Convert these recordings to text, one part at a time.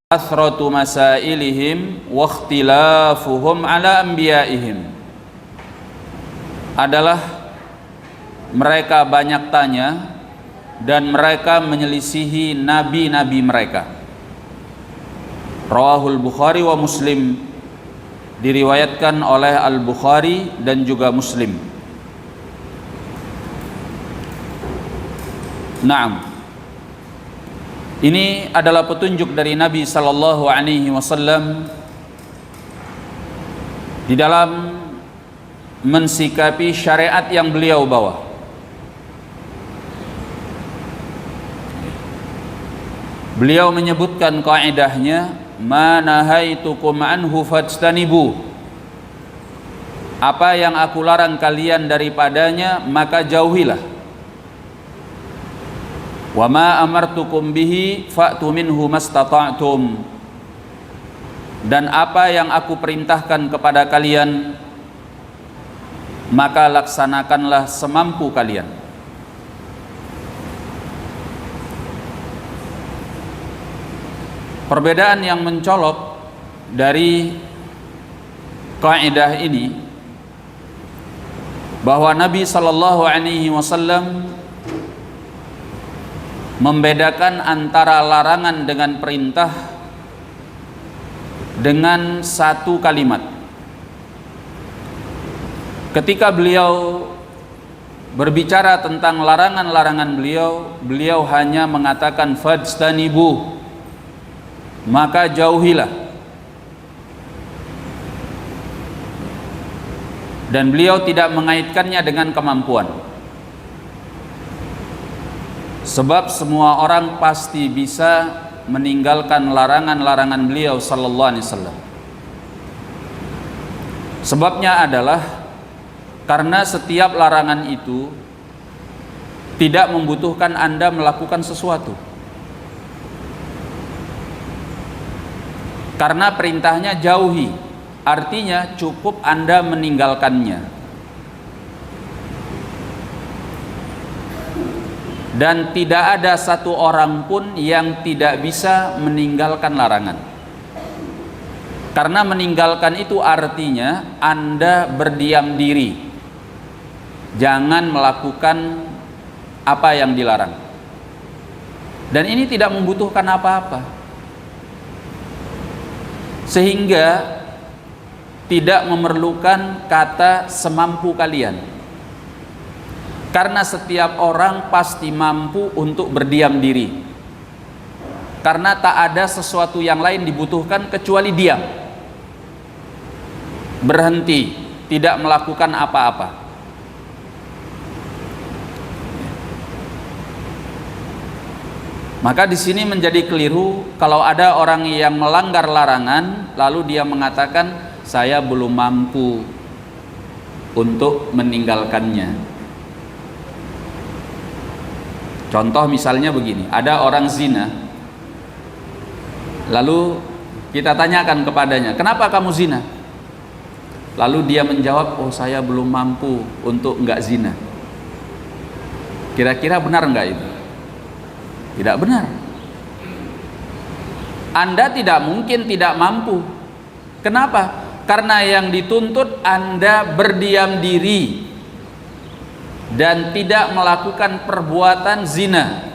Asratu masailihim wa ikhtilafuhum ala anbiya'ihim adalah mereka banyak tanya dan mereka menyelisihi nabi-nabi mereka. Rawahul Bukhari wa Muslim, diriwayatkan oleh Al-Bukhari dan juga Muslim. Naam. Ini adalah petunjuk dari Nabi sallallahu alaihi wasallam di dalam mensikapi syariat yang beliau bawa. Beliau menyebutkan kaidahnya, ma nahaitukum anhu fajtanibu. Apa yang aku larang kalian daripadanya maka jauhilah. Wa ma amartukum bihi fa'tu minhu mastata'tum. Dan apa yang aku perintahkan kepada kalian maka laksanakanlah semampu kalian. Perbedaan yang mencolok dari kaidah ini bahwa Nabi sallallahu alaihi wasallam membedakan antara larangan dengan perintah dengan satu kalimat. Ketika beliau berbicara tentang larangan-larangan beliau hanya mengatakan fajtanibu, maka jauhilah. Dan beliau tidak mengaitkannya dengan kemampuan. Sebab semua orang pasti bisa meninggalkan larangan-larangan beliau sallallahu alaihi wasallam. Sebabnya adalah karena setiap larangan itu tidak membutuhkan Anda melakukan sesuatu. Karena perintahnya jauhi, artinya cukup Anda meninggalkannya. Dan tidak ada satu orang pun yang tidak bisa meninggalkan larangan. Karena meninggalkan itu artinya Anda berdiam diri, jangan melakukan apa yang dilarang. Dan ini tidak membutuhkan apa-apa, sehingga tidak memerlukan kata semampu kalian. Karena setiap orang pasti mampu untuk berdiam diri. Karena tak ada sesuatu yang lain dibutuhkan kecuali diam, berhenti, tidak melakukan apa-apa. Maka di sini menjadi keliru kalau ada orang yang melanggar larangan lalu dia mengatakan saya belum mampu untuk meninggalkannya. Contoh misalnya begini, ada orang zina, lalu kita tanyakan kepadanya, kenapa kamu zina? Lalu dia menjawab, oh saya belum mampu untuk enggak zina. Kira-kira benar enggak itu? Tidak benar. Anda tidak mungkin tidak mampu. Kenapa? Karena yang dituntut Anda berdiam diri dan tidak melakukan perbuatan zina,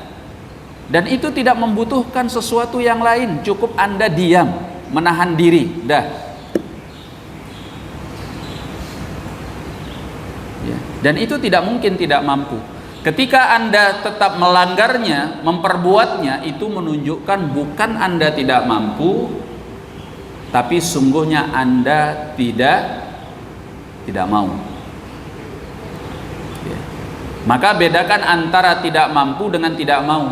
dan itu tidak membutuhkan sesuatu yang lain, cukup Anda diam, menahan diri, dah ya. Dan itu tidak mungkin tidak mampu. Ketika Anda tetap melanggarnya, memperbuatnya, itu menunjukkan bukan Anda tidak mampu, tapi sungguhnya Anda tidak mau. Maka bedakan antara tidak mampu dengan tidak mau.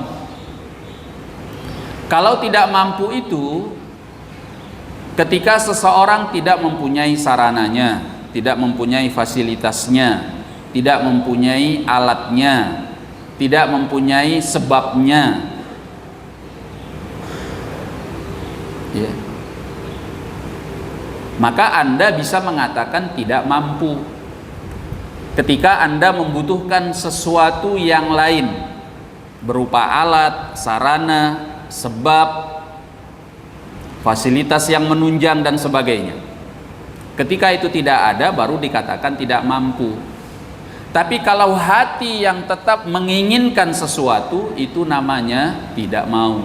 Kalau tidak mampu itu ketika seseorang tidak mempunyai sarananya, tidak mempunyai fasilitasnya, tidak mempunyai alatnya, tidak mempunyai sebabnya, ya. Maka Anda bisa mengatakan tidak mampu. Ketika Anda membutuhkan sesuatu yang lain berupa alat, sarana, sebab, fasilitas yang menunjang dan sebagainya. Ketika itu tidak ada, baru dikatakan tidak mampu. Tapi kalau hati yang tetap menginginkan sesuatu, itu namanya tidak mau.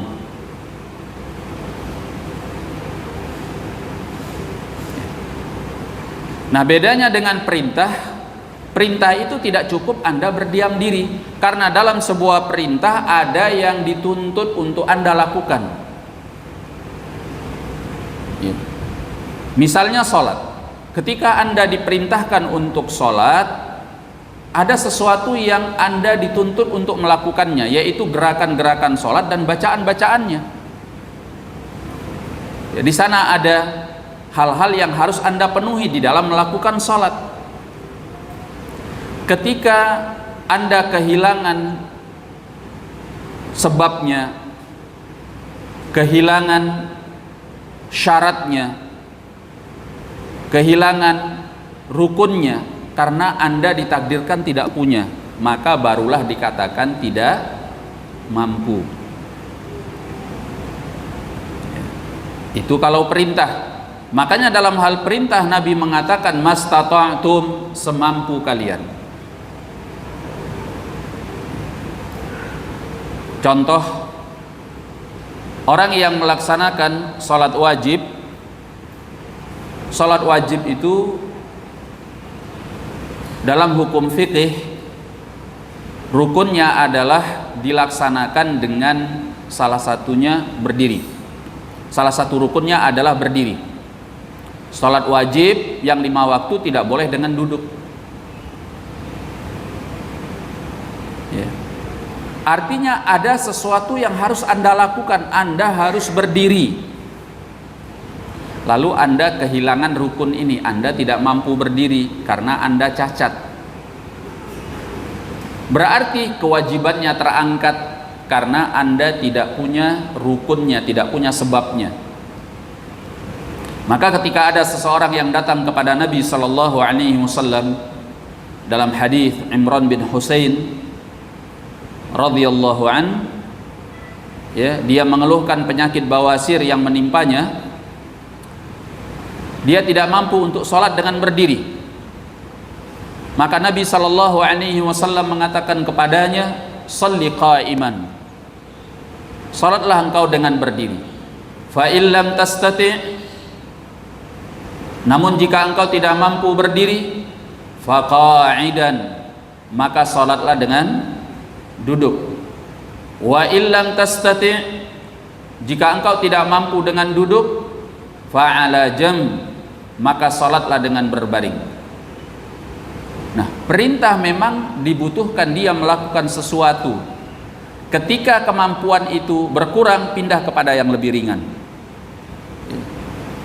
Nah, bedanya dengan perintah, perintah itu tidak cukup Anda berdiam diri, karena dalam sebuah perintah ada yang dituntut untuk Anda lakukan. Ya. Misalnya sholat, ketika Anda diperintahkan untuk sholat, ada sesuatu yang Anda dituntut untuk melakukannya, yaitu gerakan-gerakan sholat dan bacaan-bacaannya. Ya, di sana ada hal-hal yang harus Anda penuhi di dalam melakukan sholat. Ketika Anda kehilangan sebabnya, kehilangan syaratnya, kehilangan rukunnya, karena Anda ditakdirkan tidak punya, maka barulah dikatakan tidak mampu. Itu kalau perintah. Makanya dalam hal perintah Nabi mengatakan mastata'tum, semampu kalian. Contoh, orang yang melaksanakan sholat wajib. Sholat wajib itu dalam hukum fikih rukunnya adalah dilaksanakan dengan salah satunya berdiri. Salah satu rukunnya adalah berdiri. Sholat wajib yang 5 waktu tidak boleh dengan duduk. Ya. Artinya ada sesuatu yang harus Anda lakukan. Anda harus berdiri. Lalu Anda kehilangan rukun ini, Anda tidak mampu berdiri karena Anda cacat. Berarti kewajibannya terangkat karena Anda tidak punya rukunnya, tidak punya sebabnya. Maka ketika ada seseorang yang datang kepada Nabi sallallahu alaihi wasallam dalam hadis Imran bin Husain radhiyallahu an, ya, dia mengeluhkan penyakit bawasir yang menimpanya. Dia tidak mampu untuk sholat dengan berdiri. Maka Nabi sallallahu alaihi wasallam mengatakan kepadanya, "Shalli qa'iman." Salatlah engkau dengan berdiri. Fa illam tastati', namun jika engkau tidak mampu berdiri, faqa'idan, maka salatlah dengan duduk. Wa illam tastati', jika engkau tidak mampu dengan duduk, fa'ala jam, maka salatlah dengan berbaring. Nah, perintah memang dibutuhkan dia melakukan sesuatu. Ketika kemampuan itu berkurang, pindah kepada yang lebih ringan.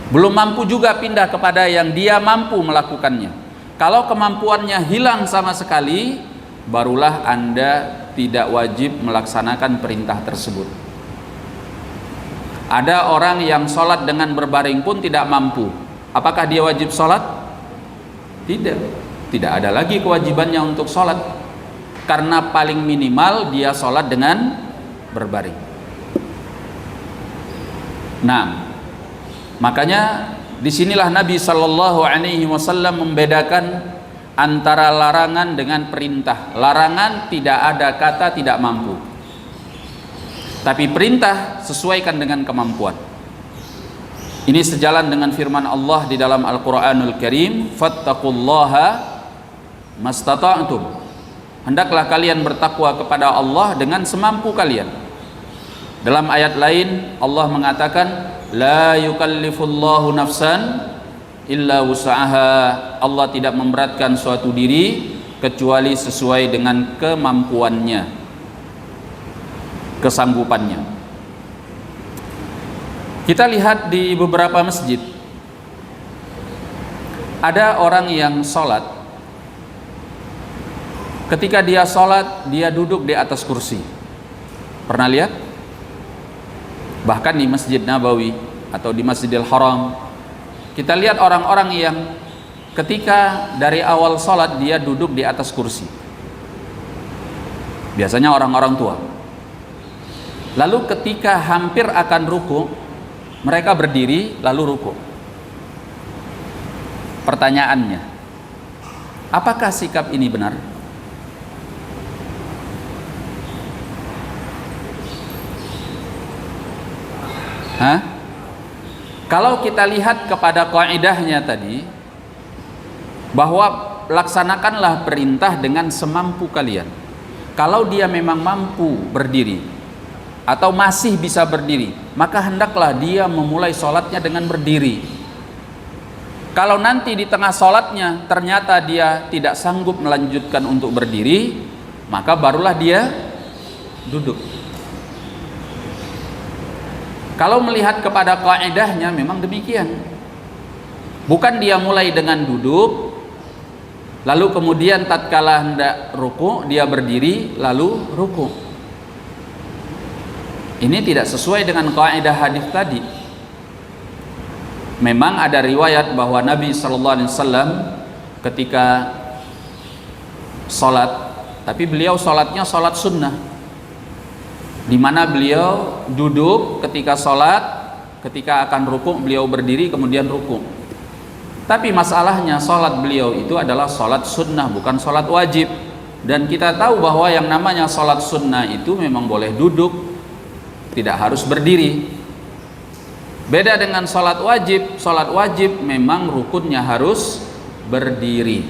Belum mampu juga pindah kepada yang dia mampu melakukannya. Kalau kemampuannya hilang sama sekali, barulah Anda tidak wajib melaksanakan perintah tersebut. Ada orang yang sholat dengan berbaring pun tidak mampu. Apakah dia wajib sholat? Tidak. Tidak ada lagi kewajibannya untuk sholat, karena paling minimal dia sholat dengan berbaring. Nah, makanya disinilah Nabi Shallallahu Alaihi Wasallam membedakan antara larangan dengan perintah. Larangan tidak ada kata tidak mampu, tapi perintah sesuaikan dengan kemampuan. Ini sejalan dengan firman Allah di dalam Al-Quranul Karim, fattaqullaha mastata'tum, hendaklah kalian bertakwa kepada Allah dengan semampu kalian. Dalam ayat lain Allah mengatakan, la yukallifullahu nafsan illa wus'aha, Allah tidak memberatkan suatu diri kecuali sesuai dengan kemampuannya, kesanggupannya. Kita lihat di beberapa masjid, ada orang yang sholat, ketika dia sholat dia duduk di atas kursi. Pernah lihat? Bahkan di Masjid Nabawi atau di Masjidil Haram, kita lihat orang-orang yang ketika dari awal sholat dia duduk di atas kursi. Biasanya orang-orang tua. Lalu ketika hampir akan ruku, Mereka berdiri lalu ruku. Pertanyaannya, apakah sikap ini benar? Hah? Kalau kita lihat kepada kaidahnya tadi, bahwa laksanakanlah perintah dengan semampu kalian. Kalau dia memang mampu berdiri atau masih bisa berdiri, maka hendaklah dia memulai sholatnya dengan berdiri. Kalau nanti di tengah sholatnya ternyata dia tidak sanggup melanjutkan untuk berdiri, maka barulah dia duduk. Kalau melihat kepada kaidahnya memang demikian. Bukan dia mulai dengan duduk, lalu kemudian tatkala hendak ruku dia berdiri lalu ruku. Ini tidak sesuai dengan kaidah hadis tadi. Memang ada riwayat bahwa Nabi sallallahu alaihi wasallam ketika salat, tapi beliau salatnya salat sunnah, di mana beliau duduk ketika salat, ketika akan ruku beliau berdiri kemudian ruku. Tapi masalahnya salat beliau itu adalah salat sunnah, bukan salat wajib. Dan kita tahu bahwa yang namanya salat sunnah itu memang boleh duduk, tidak harus berdiri. Beda dengan salat wajib memang rukunnya harus berdiri.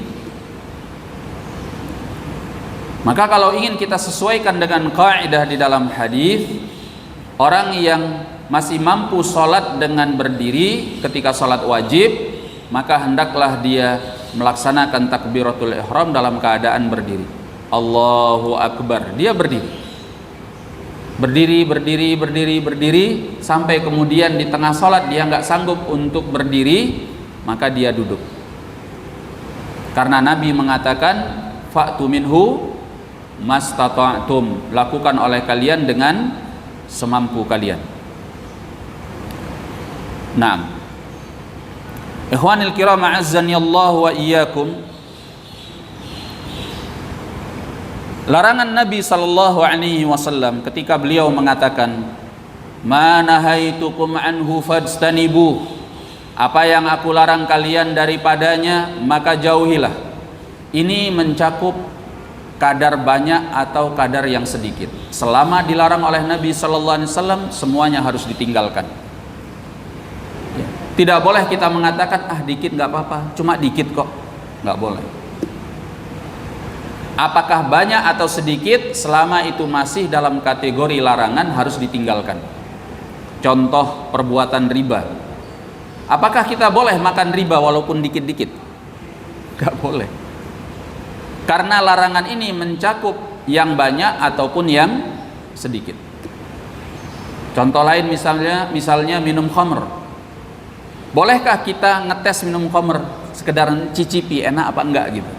Maka kalau ingin kita sesuaikan dengan kaidah di dalam hadis, orang yang masih mampu salat dengan berdiri ketika salat wajib, maka hendaklah dia melaksanakan takbiratul ihram dalam keadaan berdiri. Allahu Akbar, dia berdiri. Berdiri sampai kemudian di tengah sholat dia nggak sanggup untuk berdiri, maka dia duduk. Karena Nabi mengatakan fa'tu minhu mastata'tum, lakukan oleh kalian dengan semampu kalian. Naam. Ikhwanil kiram a'azzani Allah wa iyyakum. Larangan Nabi sallallahu alaihi wasallam ketika beliau mengatakan ma nahaitukum anhu fajtanibu, apa yang aku larang kalian daripadanya maka jauhilah. Ini mencakup kadar banyak atau kadar yang sedikit. Selama dilarang oleh Nabi sallallahu alaihi wasallam, semuanya harus ditinggalkan. Tidak boleh kita mengatakan dikit nggak apa-apa, cuma dikit kok, nggak boleh. Apakah banyak atau sedikit, selama itu masih dalam kategori larangan harus ditinggalkan. Contoh perbuatan riba. Apakah kita boleh makan riba walaupun dikit-dikit? Gak boleh. Karena larangan ini mencakup yang banyak ataupun yang sedikit. Contoh lain misalnya minum khamr. Bolehkah kita ngetes minum khamr, sekedar cicipi enak apa enggak gitu?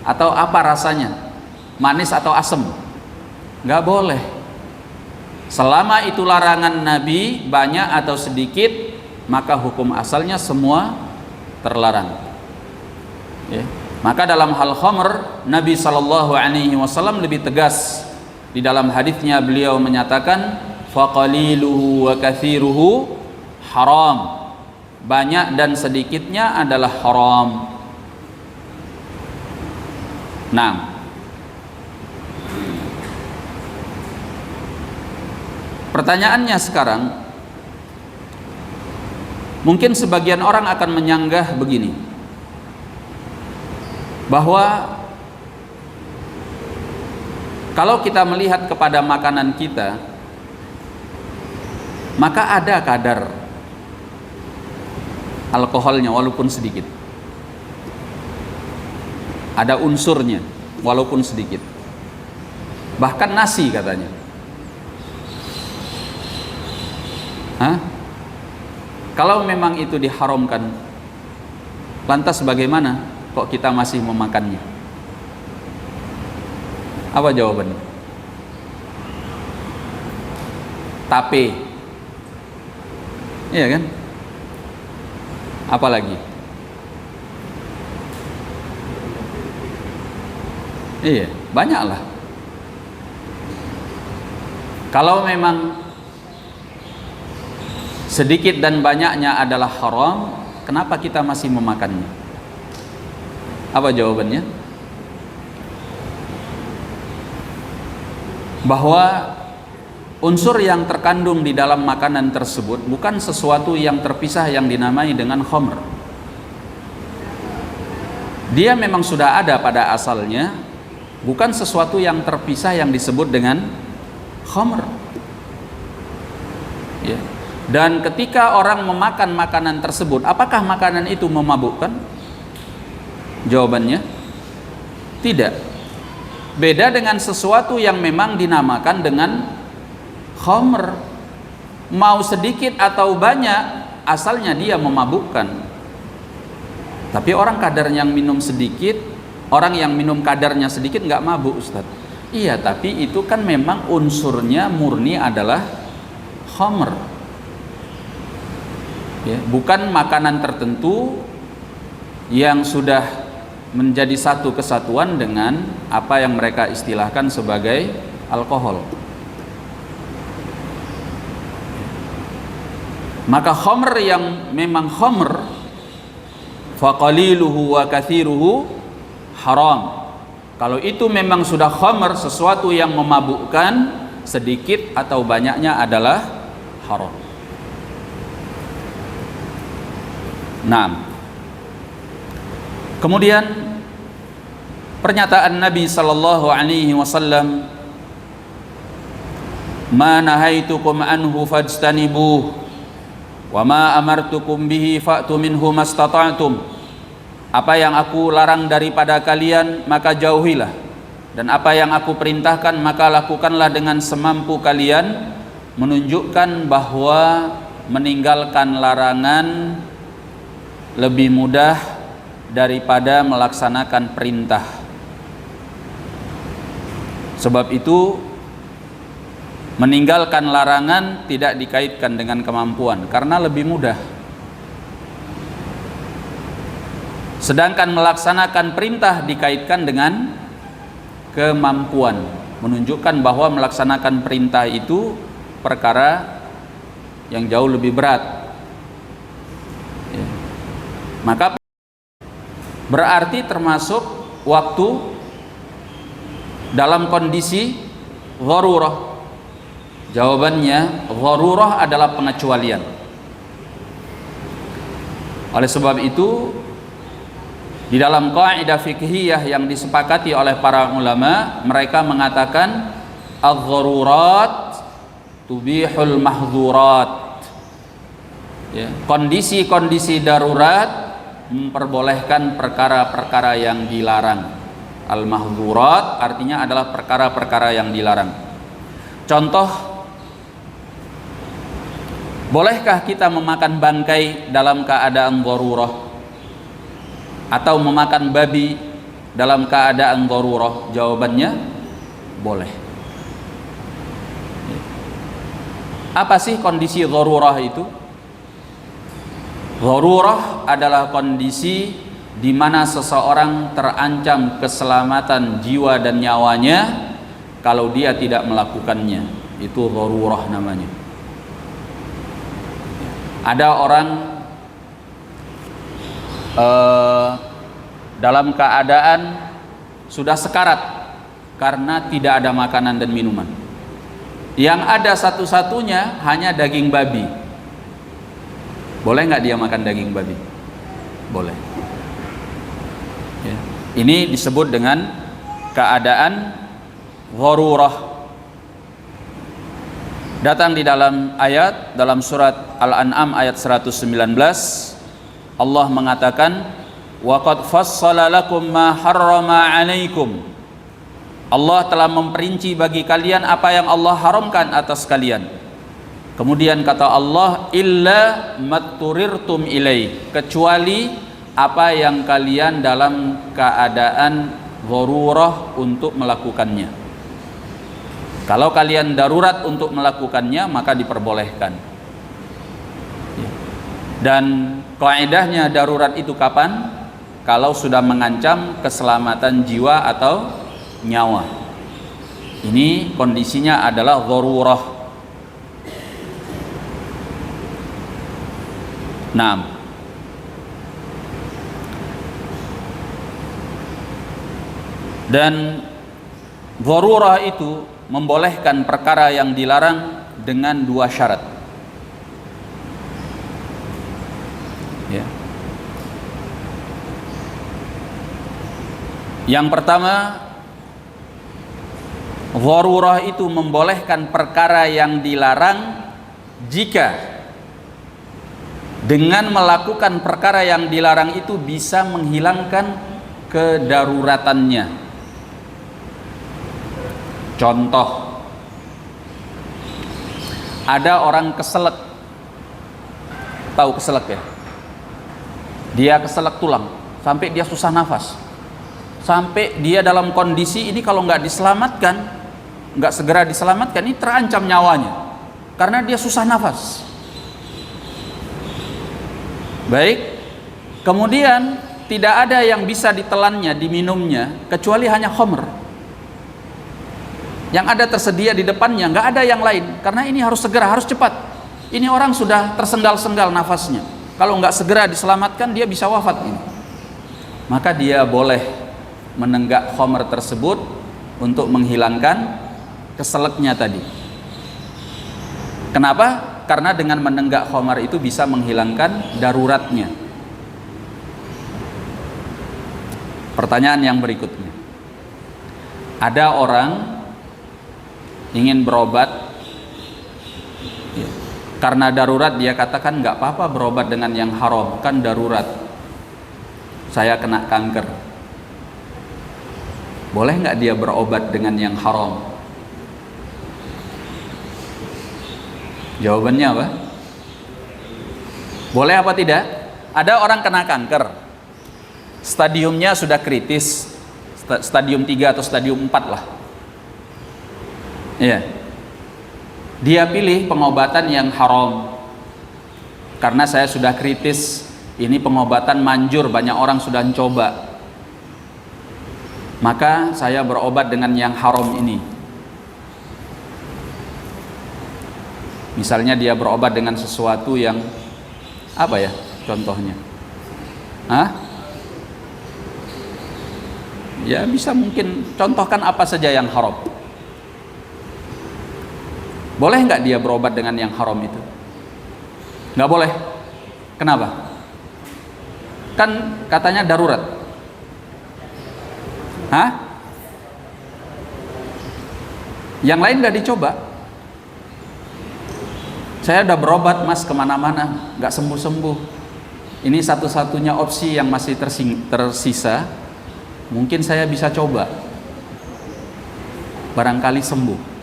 Atau apa rasanya? Manis atau asam? Nggak boleh. Selama itu larangan Nabi, banyak atau sedikit, maka hukum asalnya semua terlarang. Ya. Maka dalam hal khamr, Nabi sallallahu alaihi wasallam lebih tegas. Di dalam hadisnya beliau menyatakan faqaliluhu wa kathiruhu haram. Banyak dan sedikitnya adalah haram. Nah, pertanyaannya sekarang, mungkin sebagian orang akan menyanggah begini, bahwa kalau kita melihat kepada makanan kita, maka ada kadar alkoholnya walaupun sedikit, ada unsurnya walaupun sedikit. Bahkan nasi katanya. Kalau memang itu diharamkan, lantas bagaimana kok kita masih memakannya? Apa jawabannya? Tape, iya kan? Apalagi? Iya, banyaklah. Kalau memang sedikit dan banyaknya adalah haram, kenapa kita masih memakannya? Apa jawabannya? Bahwa unsur yang terkandung di dalam makanan tersebut bukan sesuatu yang terpisah yang dinamai dengan khamr. Dia memang sudah ada pada asalnya, bukan sesuatu yang terpisah yang disebut dengan khamr. Ya. Dan ketika orang memakan makanan tersebut, apakah makanan itu memabukkan? Jawabannya tidak. Beda dengan sesuatu yang memang dinamakan dengan khamr. Mau sedikit atau banyak, asalnya dia memabukkan. Tapi orang kadar yang minum sedikit, orang yang minum kadarnya sedikit nggak mabuk, Ustaz. Iya, tapi itu kan memang unsurnya murni adalah khamr. Ya, bukan makanan tertentu yang sudah menjadi satu kesatuan dengan apa yang mereka istilahkan sebagai alkohol. Maka khamr yang memang khamr, faqaliluhu wa kathiruhu haram. Kalau itu memang sudah khamr, sesuatu yang memabukkan, sedikit atau banyaknya adalah haram. Nah, kemudian pernyataan Nabi sallallahu alaihi wasallam, "Ma nahaitukum anhu fajtanibuh wa ma amartukum bihi fa'tu minhu mastata'tum." Apa yang aku larang daripada kalian maka jauhilah, dan apa yang aku perintahkan maka lakukanlah dengan semampu kalian, menunjukkan bahwa meninggalkan larangan lebih mudah daripada melaksanakan perintah. Sebab itu meninggalkan larangan tidak dikaitkan dengan kemampuan karena lebih mudah. Sedangkan melaksanakan perintah dikaitkan dengan kemampuan, menunjukkan bahwa melaksanakan perintah itu perkara yang jauh lebih berat. Ya. Maka berarti termasuk waktu dalam kondisi dharurah. Jawabannya, dharurah adalah pengecualian. Oleh sebab itu, di dalam kaidah fiqhiyah yang disepakati oleh para ulama, mereka mengatakan adz-dharurat tubihul mahdzurat. Ya, kondisi-kondisi darurat memperbolehkan perkara-perkara yang dilarang. Al-mahdzurat artinya adalah perkara-perkara yang dilarang. Contoh, bolehkah kita memakan bangkai dalam keadaan dharurah atau memakan babi dalam keadaan dharurah? Jawabannya boleh. Apa sih kondisi dharurah itu? Dharurah adalah kondisi di mana seseorang terancam keselamatan jiwa dan nyawanya kalau dia tidak melakukannya. Itu dharurah namanya. Ada orang dalam keadaan sudah sekarat karena tidak ada makanan dan minuman. Yang ada satu-satunya hanya daging babi. Boleh nggak dia makan daging babi? Boleh. Ya. Ini disebut dengan keadaan dharurah. Datang di dalam ayat, dalam surat Al-An'am ayat 119, Allah mengatakan, wa qad fassala lakum ma harrama 'alaikum. Allah telah memperinci bagi kalian apa yang Allah haramkan atas kalian. Kemudian kata Allah, illa matturirtum ilaih, kecuali apa yang kalian dalam keadaan dharurah untuk melakukannya. Kalau kalian darurat untuk melakukannya maka diperbolehkan. Dan kaidahnya darurat itu kapan? Kalau sudah mengancam keselamatan jiwa atau nyawa. Ini kondisinya adalah dharurah. Nah, dan dharurah itu membolehkan perkara yang dilarang dengan dua syarat. Ya. Yang pertama, dharurah itu membolehkan perkara yang dilarang jika dengan melakukan perkara yang dilarang itu bisa menghilangkan kedaruratannya. Contoh, ada orang keselak. Tahu keselak ya? Dia keselak tulang sampai dia susah nafas, sampai dia dalam kondisi ini kalau nggak diselamatkan, nggak segera diselamatkan, ini terancam nyawanya karena dia susah nafas. Baik, kemudian tidak ada yang bisa ditelannya, diminumnya kecuali hanya khamr yang ada tersedia di depannya, nggak ada yang lain, karena ini harus segera, harus cepat. Ini orang sudah tersenggal-senggal nafasnya, kalau nggak segera diselamatkan dia bisa wafat ini. Maka dia boleh menenggak khamr tersebut untuk menghilangkan keselaknya tadi. Kenapa? Karena dengan menenggak khamr itu bisa menghilangkan daruratnya. Pertanyaan yang berikutnya, ada orang ingin berobat ya, karena darurat, dia katakan nggak apa-apa berobat dengan yang haram, kan darurat, saya kena kanker. Boleh nggak dia berobat dengan yang haram? Jawabannya apa? Boleh apa tidak? Ada orang kena kanker, stadiumnya sudah kritis, stadium 3 atau stadium 4 lah. Ya, dia pilih pengobatan yang haram. Karena saya sudah kritis, ini pengobatan manjur, banyak orang sudah coba, maka saya berobat dengan yang haram ini. Misalnya dia berobat dengan sesuatu yang apa ya contohnya? Ya bisa mungkin contohkan apa saja yang haram. Boleh nggak dia berobat dengan yang haram itu? Nggak boleh. Kenapa? Kan katanya darurat. Yang lain nggak dicoba. Saya udah berobat mas kemana-mana, nggak sembuh-sembuh. Ini satu-satunya opsi yang masih tersisa. Mungkin saya bisa coba. Barangkali sembuh.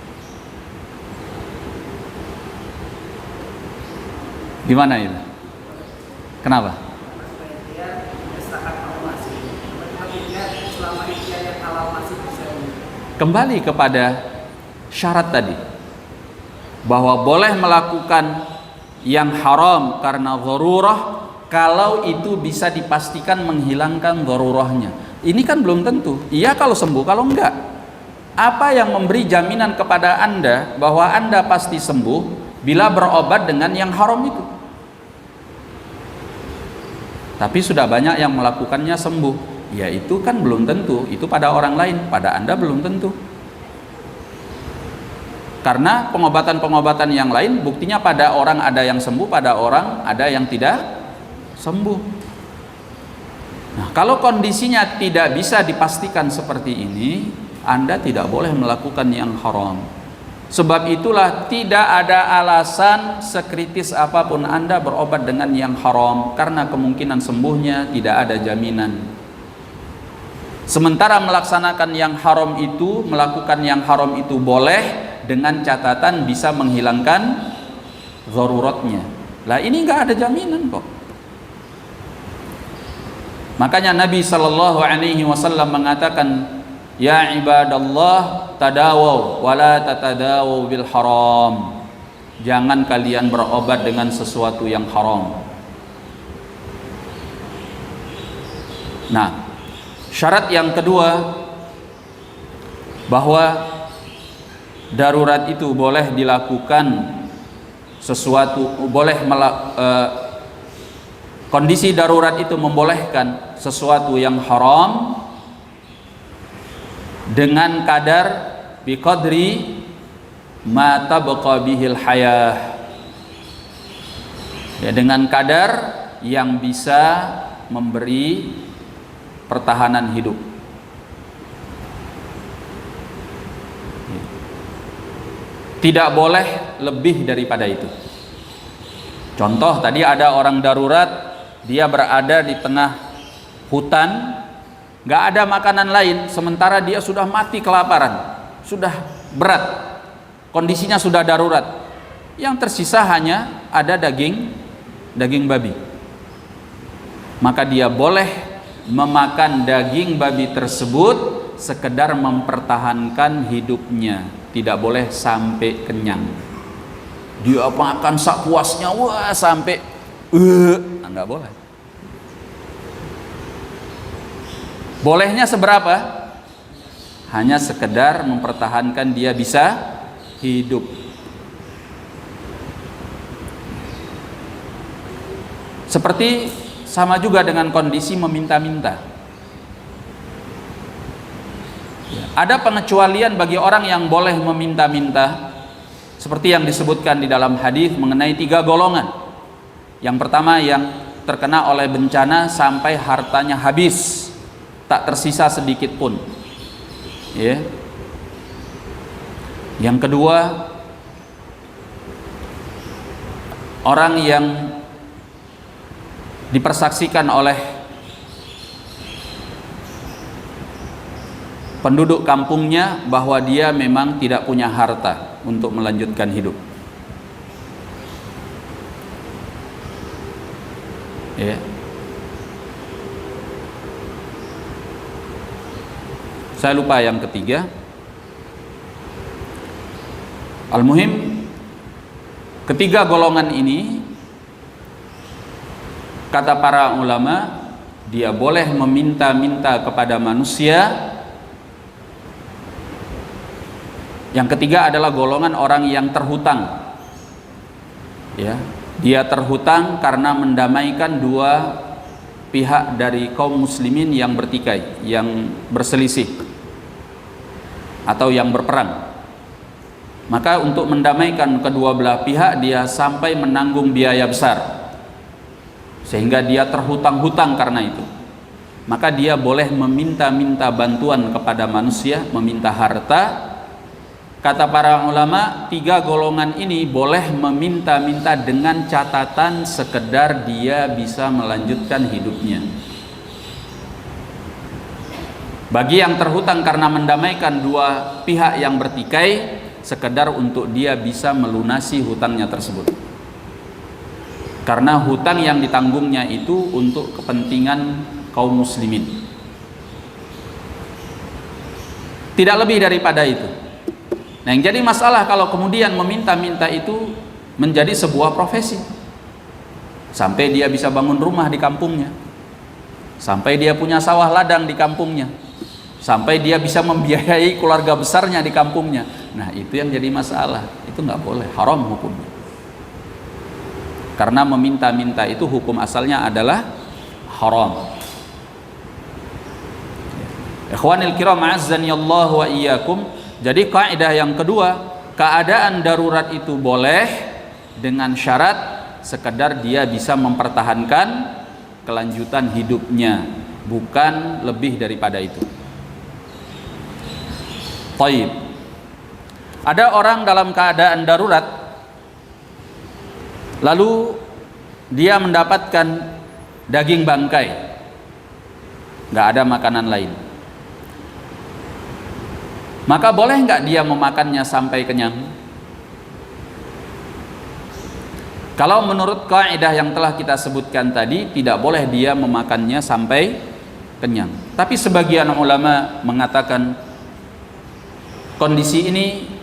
Gimana itu? Kenapa? Kembali kepada syarat tadi, bahwa boleh melakukan yang haram karena dharurah kalau itu bisa dipastikan menghilangkan dharurahnya. Ini kan belum tentu. Iya kalau sembuh, kalau enggak. Apa yang memberi jaminan kepada Anda bahwa Anda pasti sembuh bila berobat dengan yang haram itu? Tapi sudah banyak yang melakukannya sembuh. Ya itu kan belum tentu. Itu pada orang lain, pada Anda belum tentu. Karena pengobatan-pengobatan yang lain buktinya pada orang ada yang sembuh, pada orang ada yang tidak sembuh. Nah, kalau kondisinya tidak bisa dipastikan seperti ini, Anda tidak boleh melakukan yang haram. Sebab itulah tidak ada alasan sekritis apapun Anda berobat dengan yang haram, karena kemungkinan sembuhnya tidak ada jaminan. Sementara melaksanakan yang haram itu, melakukan yang haram itu boleh dengan catatan bisa menghilangkan daruratnya. Lah ini nggak ada jaminan kok. Makanya Nabi sallallahu alaihi wasallam mengatakan, ya ibadallah tadawaw wala tatadawaw bil haram. Jangan kalian berobat dengan sesuatu yang haram. Nah, syarat yang kedua bahwa darurat itu boleh dilakukan sesuatu, boleh kondisi darurat itu membolehkan sesuatu yang haram dengan kadar biqadri ma tabqa bihil hayah, ya, dengan kadar yang bisa memberi pertahanan hidup. Tidak boleh lebih daripada itu. Contoh, tadi ada orang darurat, dia berada di tengah hutan, gak ada makanan lain, sementara dia sudah mati kelaparan, sudah berat, kondisinya sudah darurat. Yang tersisa hanya ada daging babi. Maka dia boleh memakan daging babi tersebut sekedar mempertahankan hidupnya, tidak boleh sampai kenyang. Dia makan sak puasnya, wah sampai enggak boleh. Bolehnya seberapa? Hanya sekedar mempertahankan dia bisa hidup. Seperti sama juga dengan kondisi meminta-minta. Ada pengecualian bagi orang yang boleh meminta-minta, seperti yang disebutkan di dalam hadis mengenai 3 golongan. Yang pertama, yang terkena oleh bencana sampai hartanya habis, tak tersisa sedikit pun, ya. Yang kedua, orang yang dipersaksikan oleh penduduk kampungnya bahwa dia memang tidak punya harta untuk melanjutkan hidup, ya. Saya lupa yang ketiga. Al-muhim, ketiga golongan ini, kata para ulama, dia boleh meminta-minta kepada manusia. Yang ketiga adalah golongan orang yang terhutang, ya. Dia terhutang karena mendamaikan dua pihak dari kaum muslimin yang bertikai, yang berselisih atau yang berperang. Maka untuk mendamaikan kedua belah pihak, dia sampai menanggung biaya besar, sehingga dia terhutang-hutang karena itu. Maka dia boleh meminta-minta bantuan kepada manusia, meminta harta. Kata para ulama, 3 golongan ini boleh meminta-minta dengan catatan sekedar dia bisa melanjutkan hidupnya. Bagi yang terhutang karena mendamaikan dua pihak yang bertikai, sekedar untuk dia bisa melunasi hutangnya tersebut. Karena hutang yang ditanggungnya itu untuk kepentingan kaum muslimin. Tidak lebih daripada itu. Nah, yang jadi masalah kalau kemudian meminta-minta itu menjadi sebuah profesi, sampai dia bisa bangun rumah di kampungnya, sampai dia punya sawah ladang di kampungnya, sampai dia bisa membiayai keluarga besarnya di kampungnya. Nah, itu yang jadi masalah. Itu nggak boleh, haram hukumnya. Karena meminta-minta itu hukum asalnya adalah haram. Ikhwanil kiram, azzani Allah wa iyyakum. Jadi kaidah yang kedua, keadaan darurat itu boleh dengan syarat sekedar dia bisa mempertahankan kelanjutan hidupnya, bukan lebih daripada itu. Taib. Ada orang dalam keadaan darurat, lalu dia mendapatkan daging bangkai, nggak ada makanan lain. Maka boleh nggak dia memakannya sampai kenyang? Kalau menurut kaidah yang telah kita sebutkan tadi, tidak boleh dia memakannya sampai kenyang. Tapi sebagian ulama mengatakan kondisi ini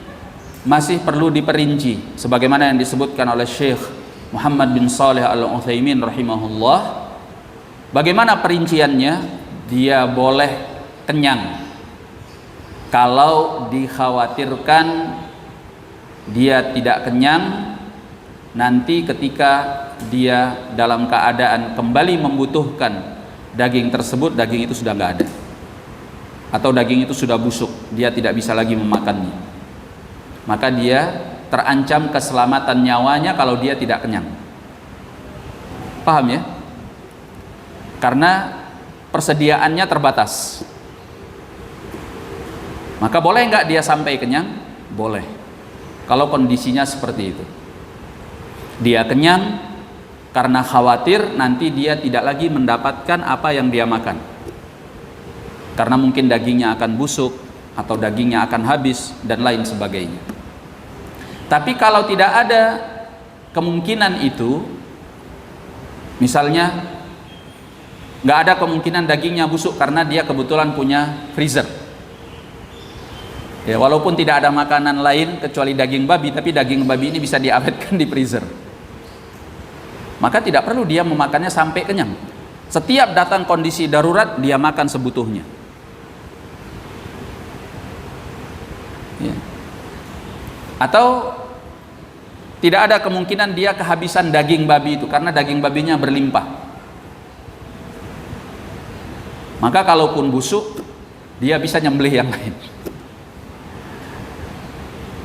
masih perlu diperinci, sebagaimana yang disebutkan oleh Syekh Muhammad bin Shalih Al-Utsaimin rahimahullah. Bagaimana perinciannya? Dia boleh kenyang kalau dikhawatirkan dia tidak kenyang nanti ketika dia dalam keadaan kembali membutuhkan daging tersebut, daging itu sudah nggak ada, atau daging itu sudah busuk, dia tidak bisa lagi memakannya, maka dia terancam keselamatan nyawanya kalau dia tidak kenyang. Paham ya? Karena persediaannya terbatas. Maka boleh nggak dia sampai kenyang? Boleh, kalau kondisinya seperti itu. Dia kenyang karena khawatir nanti dia tidak lagi mendapatkan apa yang dia makan, karena mungkin dagingnya akan busuk atau dagingnya akan habis dan lain sebagainya. Tapi kalau tidak ada kemungkinan itu, misalnya nggak ada kemungkinan dagingnya busuk karena dia kebetulan punya freezer, ya, walaupun tidak ada makanan lain kecuali daging babi, tapi daging babi ini bisa diawetkan di freezer, maka tidak perlu dia memakannya sampai kenyang. Setiap datang kondisi darurat, dia makan sebutuhnya. Ya. Atau tidak ada kemungkinan dia kehabisan daging babi itu karena daging babinya berlimpah. Maka kalaupun busuk, dia bisa nyembelih yang lain.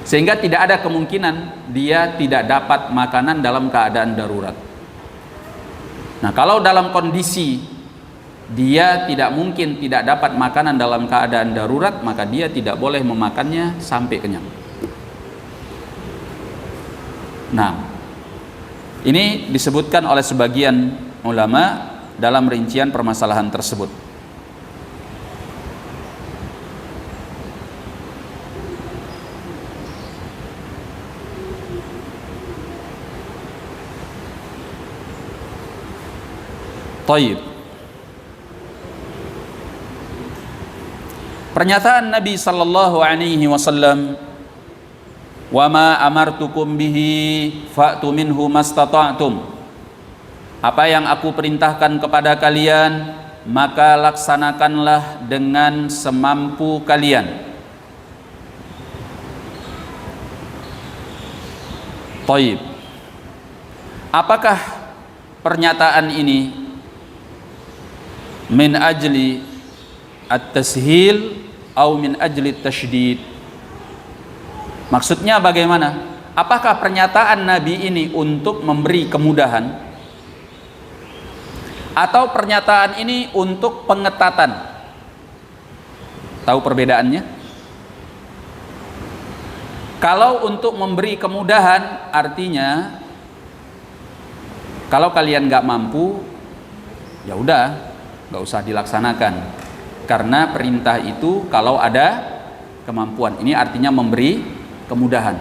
Sehingga tidak ada kemungkinan dia tidak dapat makanan dalam keadaan darurat. Nah, kalau dalam kondisi dia tidak mungkin tidak dapat makanan dalam keadaan darurat, maka dia tidak boleh memakannya sampai kenyang. Nah, ini disebutkan oleh sebagian ulama dalam rincian permasalahan tersebut. Taib. Pernyataan Nabi sallallahu alaihi wasallam, "Wa ma amartukum bihi fa'tu minhu mastata'tum." Apa yang aku perintahkan kepada kalian, maka laksanakanlah dengan semampu kalian. Taib. Apakah pernyataan ini min ajli at-tashil atau min ajli at-tashdid? Maksudnya bagaimana? Apakah pernyataan Nabi ini untuk memberi kemudahan, atau pernyataan ini untuk pengetatan? Tahu perbedaannya? Kalau untuk memberi kemudahan, artinya kalau kalian nggak mampu, ya udah, nggak usah dilaksanakan, karena perintah itu kalau ada kemampuan. Ini artinya memberi kemudahan.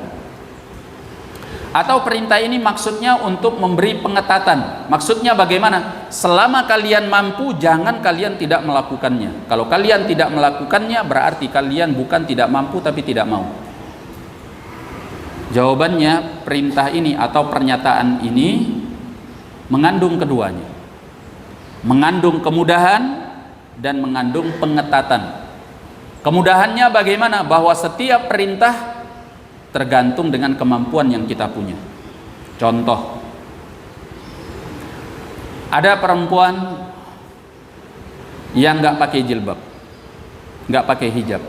Atau perintah ini maksudnya untuk memberi pengetatan. Maksudnya bagaimana? Selama kalian mampu, jangan kalian tidak melakukannya. Kalau kalian tidak melakukannya, berarti kalian bukan tidak mampu tapi tidak mau. Jawabannya, perintah ini atau pernyataan ini mengandung keduanya, mengandung kemudahan dan mengandung pengetatan. Kemudahannya bagaimana? Bahwa setiap perintah tergantung dengan kemampuan yang kita punya. Contoh, ada perempuan yang nggak pakai jilbab, nggak pakai hijab.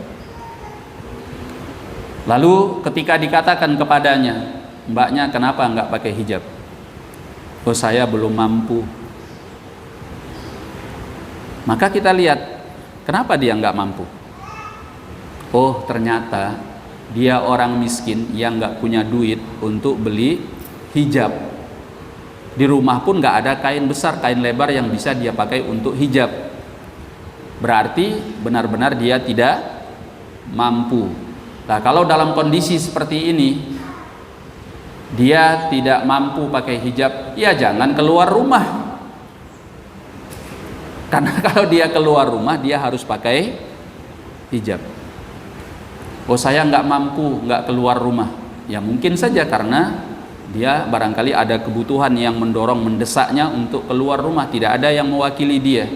Lalu ketika dikatakan kepadanya, "Mbaknya kenapa nggak pakai hijab?" "Oh, saya belum mampu." Maka kita lihat, kenapa dia nggak mampu? Oh, ternyata dia orang miskin yang nggak punya duit untuk beli hijab. Di rumah pun nggak ada kain besar, kain lebar yang bisa dia pakai untuk hijab. Berarti benar-benar dia tidak mampu. Nah, kalau dalam kondisi seperti ini, dia tidak mampu pakai hijab, ya jangan keluar rumah. Karena kalau dia keluar rumah, dia harus pakai hijab. Oh, saya nggak mampu, nggak keluar rumah. Ya mungkin saja karena dia barangkali ada kebutuhan yang mendorong, mendesaknya untuk keluar rumah. Tidak ada yang mewakili dia.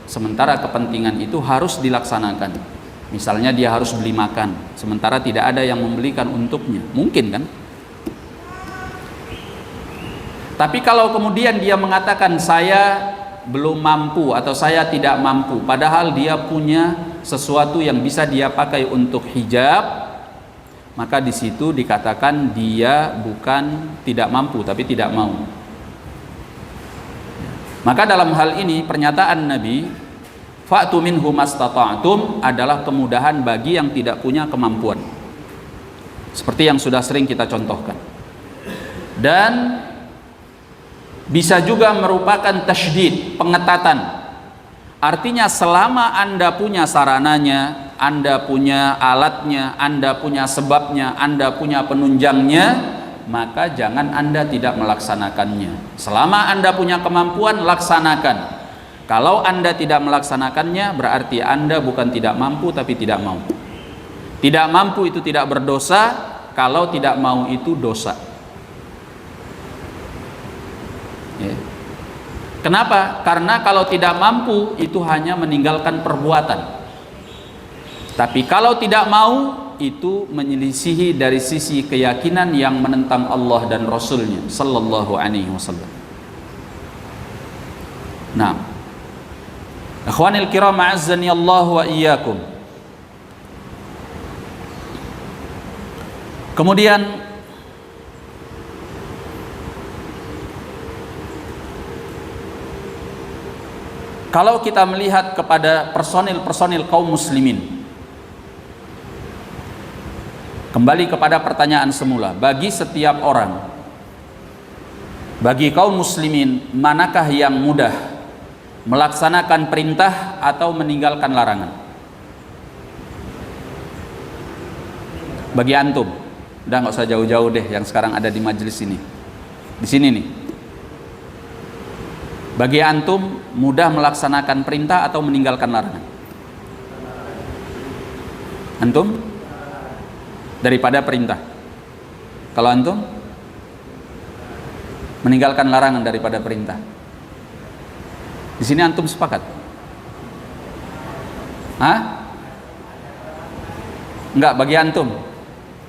Sementara kepentingan itu harus dilaksanakan. Misalnya dia harus beli makan, sementara tidak ada yang membelikan untuknya. Mungkin kan? Tapi kalau kemudian dia mengatakan saya belum mampu atau saya tidak mampu, padahal dia punya sesuatu yang bisa dia pakai untuk hijab, maka di situ dikatakan dia bukan tidak mampu tapi tidak mau. Maka dalam hal ini pernyataan Nabi fa'tu minhu mastata'tum adalah kemudahan bagi yang tidak punya kemampuan, seperti yang sudah sering kita contohkan. Dan bisa juga merupakan tasydid, pengetatan. Artinya selama Anda punya sarananya, Anda punya alatnya, Anda punya sebabnya, Anda punya penunjangnya, maka jangan Anda tidak melaksanakannya. Selama Anda punya kemampuan, laksanakan. Kalau Anda tidak melaksanakannya, berarti Anda bukan tidak mampu tapi tidak mau. Tidak mampu itu tidak berdosa, kalau tidak mau itu dosa. Ya. Kenapa? Karena kalau tidak mampu itu hanya meninggalkan perbuatan. Tapi kalau tidak mau itu menyelisihi dari sisi keyakinan yang menentang Allah dan Rasulnya sallallahu alaihi wasallam. Nah, ikhwanil kiram a'azzani Allah wa iyyakum. Kemudian kalau kita melihat kepada personil-personil kaum muslimin, kembali kepada pertanyaan semula, bagi setiap orang, bagi kaum muslimin, manakah yang mudah melaksanakan perintah atau meninggalkan larangan? Bagi antum, udah nggak usah jauh-jauh deh, yang sekarang ada di majelis ini, di sini nih. Bagi antum mudah melaksanakan perintah atau meninggalkan larangan? Antum? Daripada perintah. Kalau antum? Meninggalkan larangan daripada perintah. Di sini antum sepakat? Hah? Enggak, bagi antum.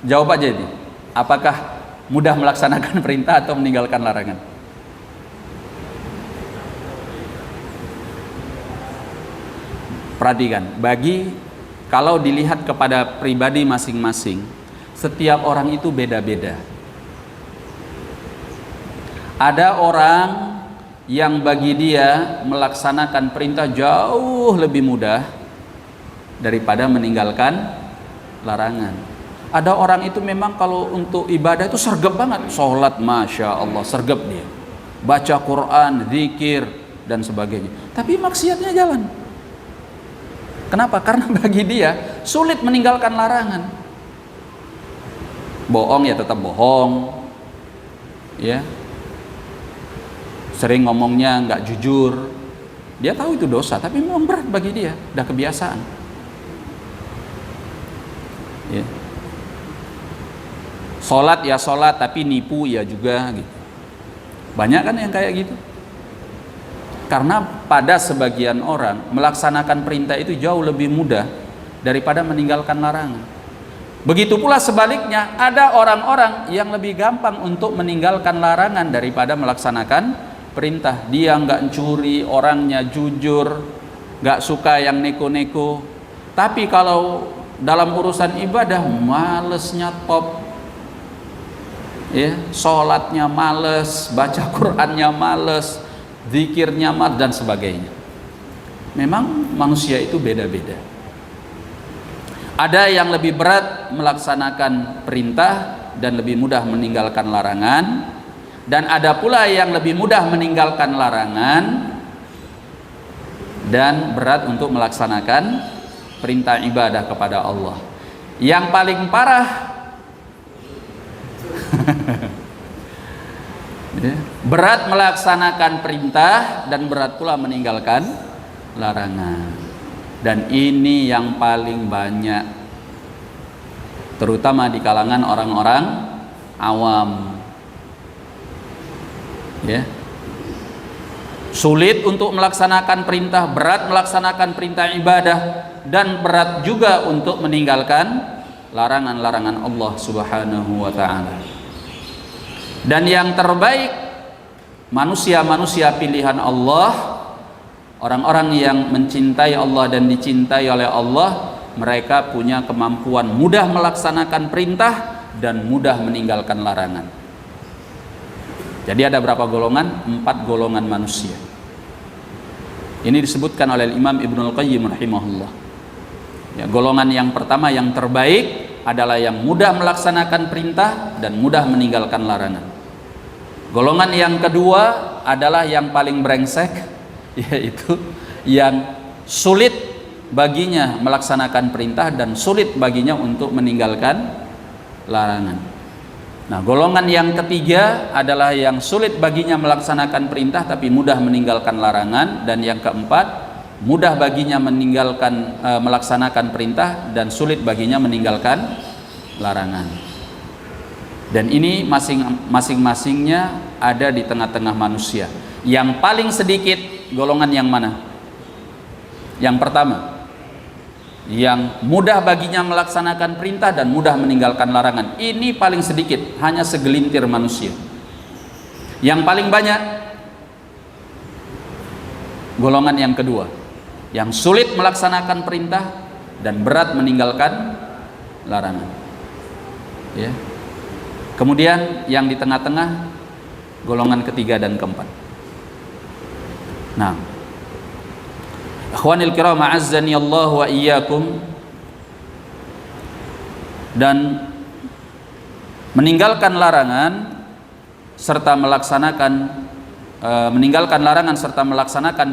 Jawab aja ini. Apakah mudah melaksanakan perintah atau meninggalkan larangan? Perhatikan, kalau dilihat kepada pribadi masing-masing, setiap orang itu beda-beda. Ada orang yang bagi dia melaksanakan perintah jauh lebih mudah daripada meninggalkan larangan. Ada orang itu memang kalau untuk ibadah itu sergap banget, sholat masya Allah sergap dia, baca Quran, zikir dan sebagainya. Tapi maksiatnya jalan. Kenapa? Karena bagi dia sulit meninggalkan larangan. Bohong ya tetap bohong, ya. Sering ngomongnya nggak jujur. Dia tahu itu dosa, tapi memang berat bagi dia, udah kebiasaan. Ya. Sholat ya sholat, tapi nipu ya juga. Gitu. Banyak kan yang kayak gitu. Karena pada sebagian orang melaksanakan perintah itu jauh lebih mudah daripada meninggalkan larangan. Begitu pula sebaliknya, ada orang-orang yang lebih gampang untuk meninggalkan larangan daripada melaksanakan perintah. Dia nggak curi, orangnya jujur, nggak suka yang neko-neko. Tapi kalau dalam urusan ibadah malesnya top, ya, sholatnya males, baca Qurannya males, zikirnya mat dan sebagainya. Memang manusia itu beda-beda. Ada yang lebih berat melaksanakan perintah dan lebih mudah meninggalkan larangan, dan ada pula yang lebih mudah meninggalkan larangan dan berat untuk melaksanakan perintah ibadah kepada Allah. Yang paling parah berat melaksanakan perintah dan berat pula meninggalkan larangan. Dan ini yang paling banyak, terutama di kalangan orang-orang awam. Ya. Sulit untuk melaksanakan perintah, berat melaksanakan perintah ibadah, dan berat juga untuk meninggalkan larangan-larangan Allah Subhanahu wa ta'ala. Dan yang terbaik manusia-manusia pilihan Allah, orang-orang yang mencintai Allah dan dicintai oleh Allah, mereka punya kemampuan mudah melaksanakan perintah dan mudah meninggalkan larangan. Jadi ada berapa golongan? 4 golongan manusia. Ini disebutkan oleh Imam Ibnul Qayyim rahimahullah. Ya, golongan yang pertama yang terbaik adalah yang mudah melaksanakan perintah dan mudah meninggalkan larangan. Golongan yang kedua adalah yang paling brengsek, yaitu yang sulit baginya melaksanakan perintah dan sulit baginya untuk meninggalkan larangan. Nah, golongan yang ketiga adalah yang sulit baginya melaksanakan perintah tapi mudah meninggalkan larangan, dan yang keempat mudah baginya melaksanakan perintah dan sulit baginya meninggalkan larangan. Dan ini masing-masingnya ada di tengah-tengah manusia. Yang paling sedikit golongan yang mana? Yang pertama, yang mudah baginya melaksanakan perintah dan mudah meninggalkan larangan. Ini paling sedikit, hanya segelintir manusia. Yang paling banyak golongan yang kedua, yang sulit melaksanakan perintah dan berat meninggalkan larangan. Ya. Kemudian yang di tengah-tengah, golongan ketiga dan keempat. Nah, akhwanil kiram a'azzani Allah wa iyyakum, dan meninggalkan larangan serta melaksanakan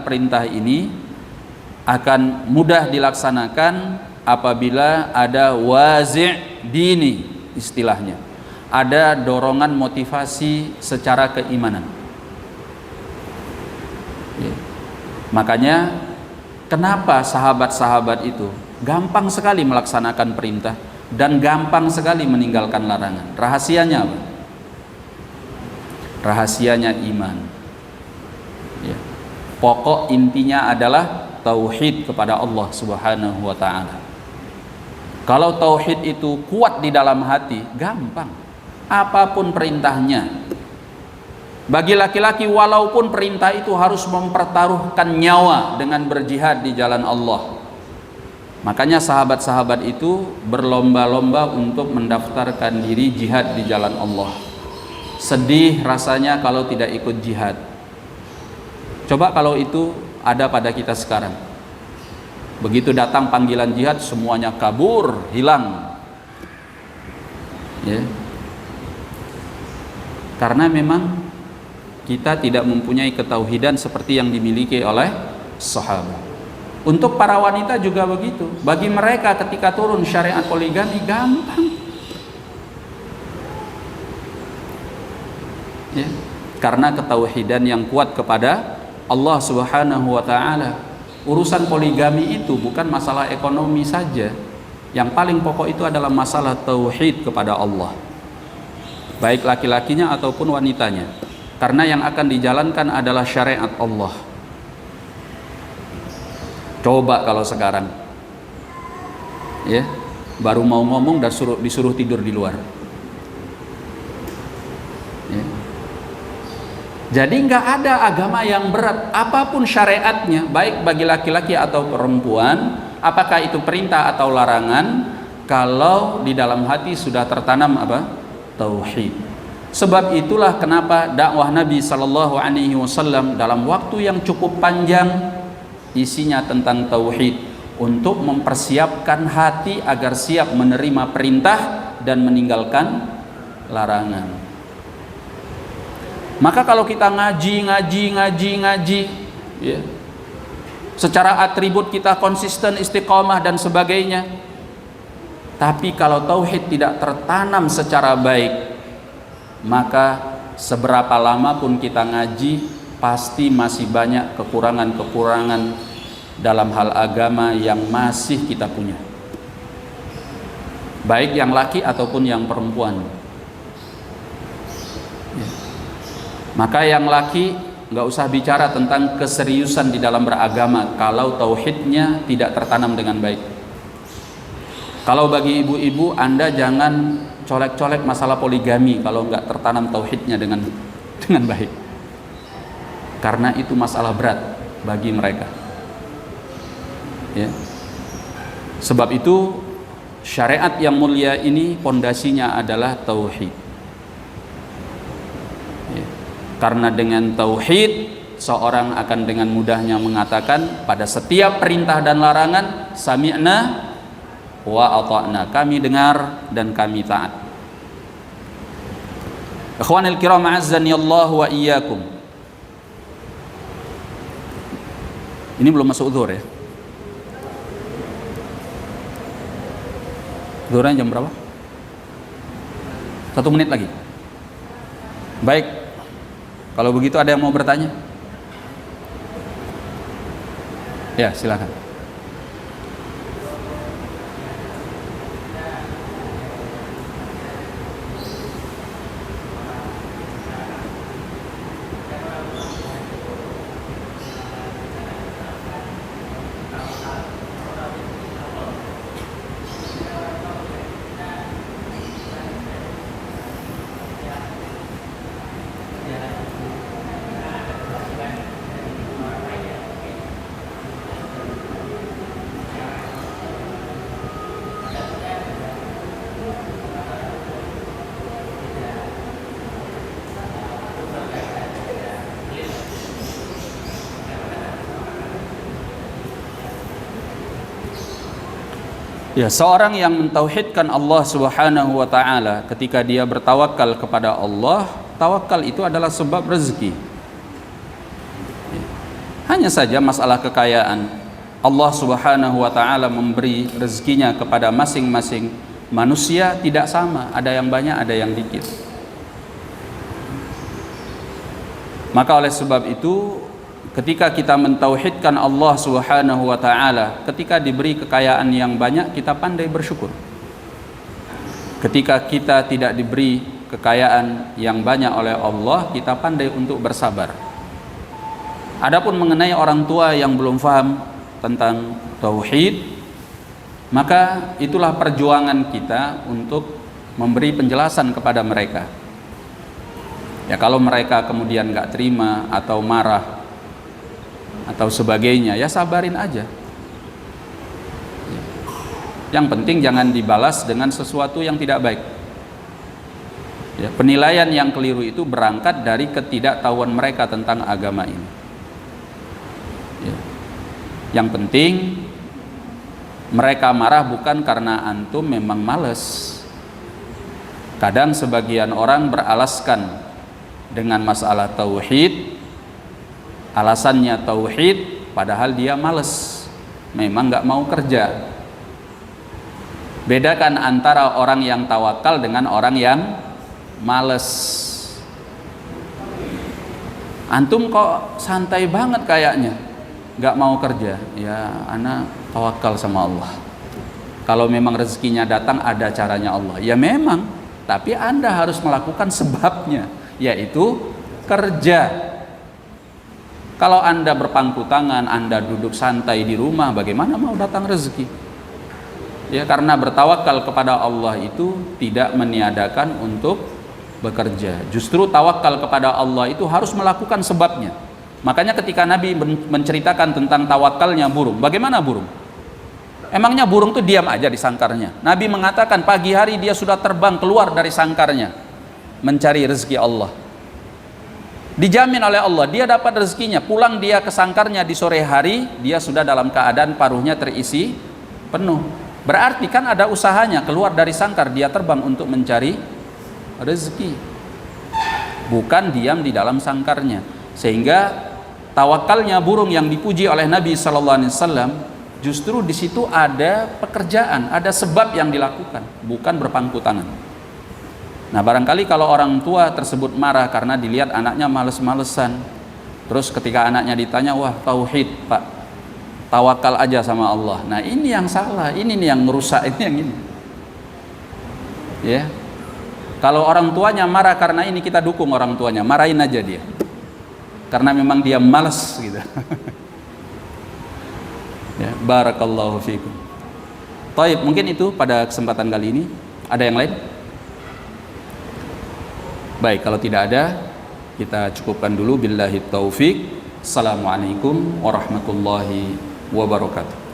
perintah ini akan mudah dilaksanakan apabila ada wazi' dini, istilahnya ada dorongan motivasi secara keimanan. Ya. Makanya kenapa sahabat-sahabat itu gampang sekali melaksanakan perintah dan gampang sekali meninggalkan larangan? Rahasianya apa? Rahasianya iman. Ya. Pokok intinya adalah tauhid kepada Allah Subhanahu wa ta'ala. Kalau tauhid itu kuat di dalam hati, gampang apapun perintahnya. Bagi laki-laki, walaupun perintah itu harus mempertaruhkan nyawa dengan berjihad di jalan Allah, makanya sahabat-sahabat itu berlomba-lomba untuk mendaftarkan diri jihad di jalan Allah. Sedih rasanya kalau tidak ikut jihad. Coba kalau itu ada pada kita sekarang. Begitu datang panggilan jihad, semuanya kabur, hilang. Ya. Karena memang kita tidak mempunyai ketauhidan seperti yang dimiliki oleh sahabat. Untuk para wanita juga begitu. Bagi mereka ketika turun syariat poligami gampang. Ya. Karena ketauhidan yang kuat kepada Allah Subhanahu wa ta'ala. Urusan poligami itu bukan masalah ekonomi saja. Yang paling pokok itu adalah masalah tauhid kepada Allah, baik laki-lakinya ataupun wanitanya. Karena yang akan dijalankan adalah syariat Allah. Coba kalau sekarang, ya, baru mau ngomong dan disuruh tidur di luar. Ya. Jadi nggak ada agama yang berat, apapun syariatnya, baik bagi laki-laki atau perempuan, apakah itu perintah atau larangan, kalau di dalam hati sudah tertanam apa? Tauhid. Sebab itulah kenapa dakwah Nabi Sallallahu Alaihi Wasallam dalam waktu yang cukup panjang isinya tentang tauhid, untuk mempersiapkan hati agar siap menerima perintah dan meninggalkan larangan. Maka kalau kita ngaji, ya, secara atribut kita konsisten, istiqomah dan sebagainya, tapi kalau tauhid tidak tertanam secara baik, maka seberapa lama pun kita ngaji, pasti masih banyak kekurangan-kekurangan dalam hal agama yang masih kita punya, baik yang laki ataupun yang perempuan. Ya. Maka yang laki nggak usah bicara tentang keseriusan di dalam beragama kalau tauhidnya tidak tertanam dengan baik. Kalau bagi ibu-ibu, Anda jangan colek-colek masalah poligami kalau nggak tertanam tauhidnya dengan baik. karena itu masalah berat bagi mereka. Ya. Sebab itu syariat yang mulia ini pondasinya adalah tauhid. Ya. Karena dengan tauhid seorang akan dengan mudahnya mengatakan pada setiap perintah dan larangan, sami'na wa ata'na, kami dengar dan kami taat. Ikhwanil kiram, a'azzani Allah wa iyyakum. Ini belum masuk zuhur ya. Zuhurnya jam berapa? 1 menit lagi. Baik. Kalau begitu ada yang mau bertanya? Ya, silakan. Ya, seorang yang mentauhidkan Allah Subhanahu wa taala ketika dia bertawakal kepada Allah, tawakal itu adalah sebab rezeki. Hanya saja masalah kekayaan, Allah Subhanahu wa taala memberi rezekinya kepada masing-masing manusia tidak sama, ada yang banyak, ada yang dikit. Maka oleh sebab itu ketika kita mentauhidkan Allah Subhanahu wa taala, ketika diberi kekayaan yang banyak kita pandai bersyukur. Ketika kita tidak diberi kekayaan yang banyak oleh Allah, kita pandai untuk bersabar. Adapun mengenai orang tua yang belum paham tentang tauhid, maka itulah perjuangan kita untuk memberi penjelasan kepada mereka. Ya, kalau mereka kemudian nggak terima atau marah atau sebagainya, ya sabarin aja. Yang penting jangan dibalas dengan sesuatu yang tidak baik. Ya, penilaian yang keliru itu berangkat dari ketidaktahuan mereka tentang agama ini. Ya. Yang penting mereka marah bukan karena antum memang males. Kadang sebagian orang beralaskan dengan masalah tauhid, alasannya tauhid padahal dia males, memang nggak mau kerja. Bedakan antara orang yang tawakal dengan orang yang males. Antum kok santai banget kayaknya, nggak mau kerja. Ya, ana tawakal sama Allah. Kalau memang rezekinya datang ada caranya Allah. Ya memang, tapi Anda harus melakukan sebabnya, yaitu kerja. Kalau Anda berpangku tangan, Anda duduk santai di rumah, bagaimana mau datang rezeki? Ya, karena bertawakal kepada Allah itu tidak meniadakan untuk bekerja. Justru tawakal kepada Allah itu harus melakukan sebabnya. Makanya ketika Nabi menceritakan tentang tawakalnya burung, bagaimana burung? Emangnya burung itu diam aja di sangkarnya? Nabi mengatakan pagi hari dia sudah terbang keluar dari sangkarnya mencari rezeki Allah. Dijamin oleh Allah, dia dapat rezekinya. Pulang dia ke sangkarnya di sore hari, dia sudah dalam keadaan paruhnya terisi penuh. Berarti kan ada usahanya, keluar dari sangkar, dia terbang untuk mencari rezeki. Bukan diam di dalam sangkarnya. Sehingga tawakalnya burung yang dipuji oleh Nabi SAW, justru di situ ada pekerjaan, ada sebab yang dilakukan, bukan berpangku tangan. Nah, barangkali kalau orang tua tersebut marah karena dilihat anaknya males-malesan, terus ketika anaknya ditanya, wah tauhid pak, tawakal aja sama Allah. Nah, ini yang salah, ini nih yang merusak, ini yang ini. Ya, kalau orang tuanya marah karena ini, kita dukung orang tuanya, marahin aja dia, karena memang dia malas gitu. Ya, barakallahu fikum. Taib, mungkin itu pada kesempatan kali ini. Ada yang lain? Baik, kalau tidak ada, kita cukupkan dulu. Billahi taufik. Assalamualaikum warahmatullahi wabarakatuh.